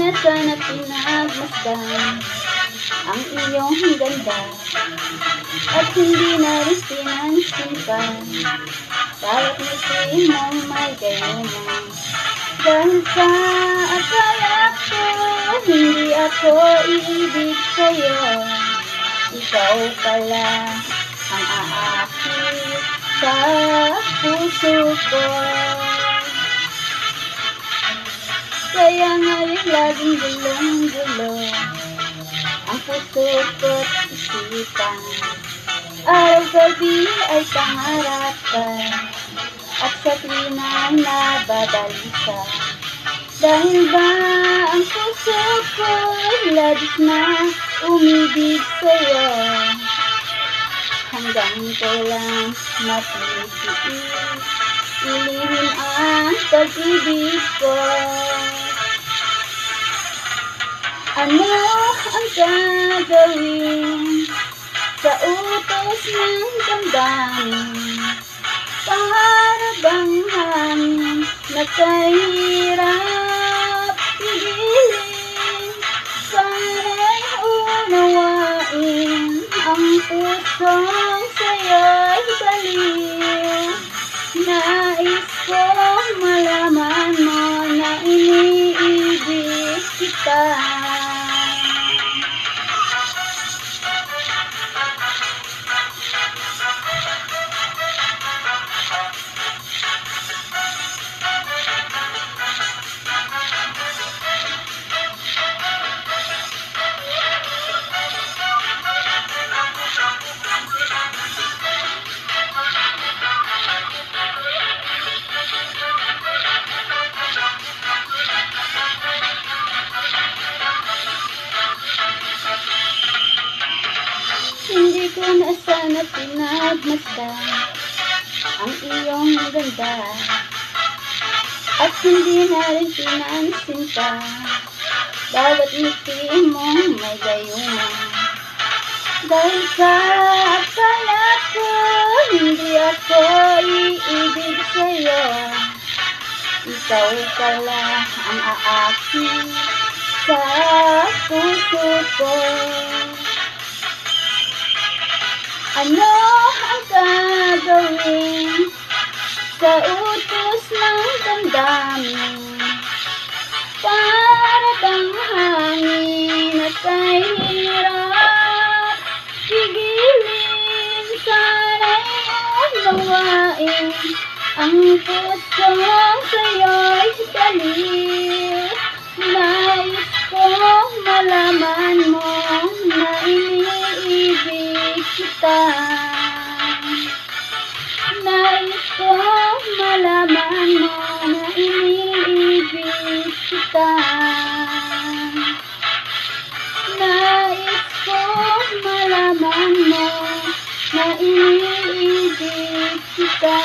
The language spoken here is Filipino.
na sana pinagmasdan ang iyong ganda at hindi na rin pinansin pa bawat ngiti mong may gayuma. Dahil sa akala ko hindi ako iibig sa'yo, ikaw pala ang aakit sa puso ko. Kaya ngayon laging gulong-gulo ang puso ko't isipan. Araw-gabi ay pangarap ka at sa tuwina'y nabadalisa. Dahil ba ang puso ko'y labis na umibig sa'yo, hanggang ko lang mapipigil ilihim ang pag-ibig ko. Ano ang gagawin sa utos ng damdamin? Para bang hangin na kahirap pigilin? Sana'y unawain ang pusong sa'yo'y baliw. Nais kong malaman mo na iniibig kita. Hindi ko na sana pinagmasdan ang iyong ganda at hindi na rin pinansin pa bawat ngiti mong may gayuma. Dahil sa akala ko hindi ako iibig sa'yo, ikaw pala ang aakit sa puso ko. Ano ang gagawin sa utos ng damdamin? Para bang hangin at kahirap pigilin? Sana'y unawain ang pusong sa'yo'y baliw. Nais kong malaman mo na iniibig kita. Nais kong malaman mo na iniibig kita. Nais kong malaman mo na iniibig kita.